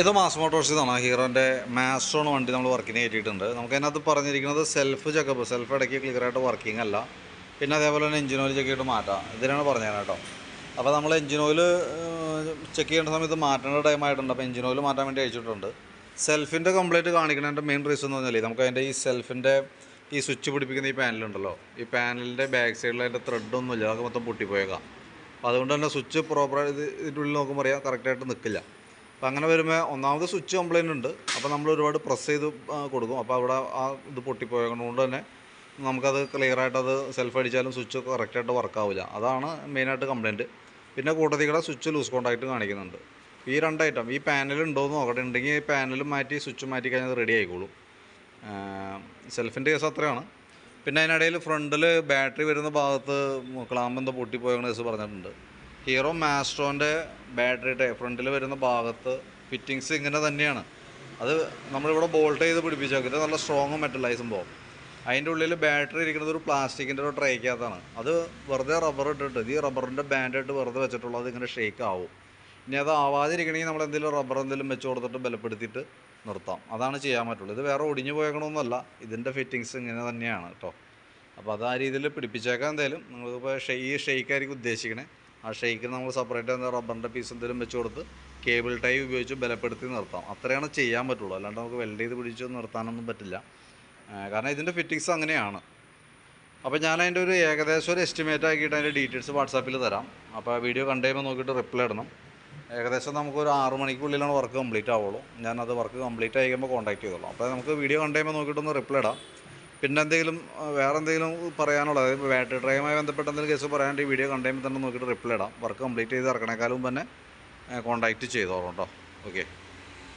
ഇത് mass Motors ഇതാണ് ഹീറോൻ്റെ മാസ്ട്രോൺ വണ്ടി നമ്മൾ വർക്കിന് കയറ്റിയിട്ടുണ്ട്. നമുക്ക് അതിനകത്ത് പറഞ്ഞിരിക്കുന്നത് സെൽഫ് ചെക്കപ്പ്, സെൽഫ് ഇടയ്ക്ക് ക്ലിയറായിട്ട് വർക്കിംഗ് അല്ല. പിന്നെ അതേപോലെ തന്നെ എഞ്ചിൻ ഓയിൽ ചെക്ക് ചെയ്തിട്ട് മാറ്റാം, ഇതിനാണ് പറഞ്ഞത് കേട്ടോ. അപ്പോൾ നമ്മൾ എഞ്ചിൻ ഓയിൽ ചെക്ക് ചെയ്യേണ്ട സമയത്ത് മാറ്റേണ്ട ടൈമായിട്ടുണ്ട്. അപ്പോൾ എഞ്ചിൻ ഓയിൽ മാറ്റാൻ വേണ്ടി അയച്ചിട്ടുണ്ട്. സെൽഫിൻ്റെ കംപ്ലൈൻറ്റ് കാണിക്കുന്നതിൻ്റെ മെയിൻ റീസൺ എന്ന് പറഞ്ഞാൽ നമുക്ക് അതിൻ്റെ ഈ സെൽഫിൻ്റെ ഈ സ്വിച്ച് പിടിപ്പിക്കുന്ന ഈ പാനലുണ്ടല്ലോ, ഈ പാനലിൻ്റെ ബാക്ക് സൈഡിൽ അതിൻ്റെ ത്രെഡൊന്നുമില്ല, അതൊക്കെ മൊത്തം പൊട്ടിപ്പോയേക്കാം. അപ്പോൾ അതുകൊണ്ട് തന്നെ സ്വിച്ച് പ്രോപ്പറായിട്ട് ഇതിൻ്റെ ഉള്ളിൽ നോക്കുമ്പോൾ അറിയാം കറക്റ്റായിട്ട് നിൽക്കില്ല. അപ്പോൾ അങ്ങനെ വരുമ്പോൾ ഒന്നാമത് സ്വിച്ച് കംപ്ലൈൻ്റ് ഉണ്ട്. അപ്പോൾ നമ്മൾ ഒരുപാട് പ്രസ് ചെയ്ത് കൊടുക്കും. അപ്പോൾ അവിടെ ആ ഇത് പൊട്ടിപ്പോയതുകൊണ്ട് തന്നെ നമുക്കത് ക്ലിയറായിട്ട് അത് സെൽഫ് അടിച്ചാലും സ്വിച്ച് കറക്റ്റായിട്ട് വർക്കാവില്ല. അതാണ് മെയിനായിട്ട് കംപ്ലയിൻറ്റ്. പിന്നെ കൂട്ടത്തിൽ കൂടെ സ്വിച്ച് ലൂസ് കോണ്ടാക്റ്റ് കാണിക്കുന്നുണ്ട്. ഈ രണ്ട് ഐറ്റം, ഈ പാനൽ ഉണ്ടോയെന്ന് നോക്കട്ടെ, ഉണ്ടെങ്കിൽ ഈ പാനൽ മാറ്റി സ്വിച്ച് മാറ്റി കഴിഞ്ഞാൽ അത് റെഡി ആയിക്കോളും. സെൽഫിൻ്റെ കേസ് അത്രയാണ്. പിന്നെ അതിനിടയിൽ ഫ്രണ്ടിൽ ബാറ്ററി വരുന്ന ഭാഗത്ത് ക്ലാമ്പ് എന്തോ പൊട്ടിപ്പോയെന്ന് കേസ് പറഞ്ഞിട്ടുണ്ട്. ഹീറോ മാസ്ട്രോൻ്റെ ബാറ്ററിയുടെ ഫ്രണ്ടിൽ വരുന്ന ഭാഗത്ത് ഫിറ്റിങ്സ് ഇങ്ങനെ തന്നെയാണ്. അത് നമ്മളിവിടെ ബോൾട്ട് ചെയ്ത് പിടിപ്പിച്ചേക്കില്ല, നല്ല സ്ട്രോങ് മെറ്റലായി സംഭവം. അതിൻ്റെ ഉള്ളിൽ ബാറ്ററി ഇരിക്കുന്നത് ഒരു പ്ലാസ്റ്റിക്കിൻ്റെ ഒരു ട്രേക്കകത്താണ്. അത് വെറുതെ റബ്ബർ ഇട്ടിട്ട് ഈ റബ്ബറിൻ്റെ ബാൻഡായിട്ട് വെറുതെ വെച്ചിട്ടുള്ളത് ഇങ്ങനെ ഷേക്ക് ആവും. ഇനി അത് ആവാതിരിക്കണമെങ്കിൽ നമ്മൾ എന്തെങ്കിലും റബ്ബർ എന്തെങ്കിലും വെച്ച് കൊടുത്തിട്ട് ബലപ്പെടുത്തിയിട്ട് നിർത്താം. അതാണ് ചെയ്യാൻ പറ്റുള്ളൂ. ഇത് വേറെ ഒടിഞ്ഞു പോയേക്കണമെന്നല്ല, ഇതിൻ്റെ ഫിറ്റിങ്സ് ഇങ്ങനെ തന്നെയാണ് കേട്ടോ. അപ്പോൾ അത് ആ രീതിയിൽ പിടിപ്പിച്ചേക്കാം. എന്തായാലും നിങ്ങളിപ്പോൾ ഈ ഷെയ്ക്കായിരിക്കും ഉദ്ദേശിക്കണേ. ആ ഷെയ്ക്കിന് നമ്മൾ സെപ്പറേറ്റ് റബ്ബറിൻ്റെ പീസ് എന്തെങ്കിലും വെച്ച് കൊടുത്ത് കേബിൾ ടൈ ഉപയോഗിച്ച് ബലപ്പെടുത്തി നിർത്താം. അത്രയാണ് ചെയ്യാൻ പറ്റുള്ളൂ. അല്ലാണ്ട് നമുക്ക് വെൽഡ് ചെയ്ത് പിടിച്ച് നിർത്താനൊന്നും പറ്റില്ല. കാരണം ഇതിൻ്റെ ഫിറ്റിങ്സ് അങ്ങനെയാണ്. അപ്പോൾ ഞാൻ അതിൻ്റെ ഒരു ഏകദേശം ഒരു എസ്റ്റിമേറ്റ് ആക്കിയിട്ട് അതിൻ്റെ ഡീറ്റെയിൽസ് വാട്സാപ്പിൽ തരാം. അപ്പോൾ വീഡിയോ കണ്ടു കഴിയുമ്പോൾ നോക്കിയിട്ട് റിപ്ലൈ ഇടണം. ഏകദേശം നമുക്കൊരു 6 മണിക്കുള്ളിലാണ് വർക്ക് കംപ്ലീറ്റ് ആവുള്ളൂ. ഞാനത് വർക്ക് കംപ്ലീറ്റ് ആയി കഴിയുമ്പോൾ കോൺടാക്ട് ചെയ്തോളാം. അപ്പോൾ നമുക്ക് വീഡിയോ കണ്ടു കഴിയുമ്പോൾ നോക്കിയിട്ടൊന്ന് റിപ്ലൈ ഇടാം. പിന്നെ എന്തെങ്കിലും വേറെ എന്തെങ്കിലും പറയാനുള്ളത്, അതായത് ബാറ്ററി ഡ്രൈവുമായി ബന്ധപ്പെട്ട എന്തെങ്കിലും കേസ് പറയാണ്ട് ഈ വീഡിയോ കണ്ടു കഴിയുമ്പോൾ തന്നെ നോക്കിയിട്ട് റിപ്ലൈ ഇടാം. വർക്ക് കംപ്ലീറ്റ് ചെയ്ത് ഇറക്കണേക്കാളും തന്നെ കോൺടാക്റ്റ് ചെയ്തോളാം കേട്ടോ. ഓക്കെ.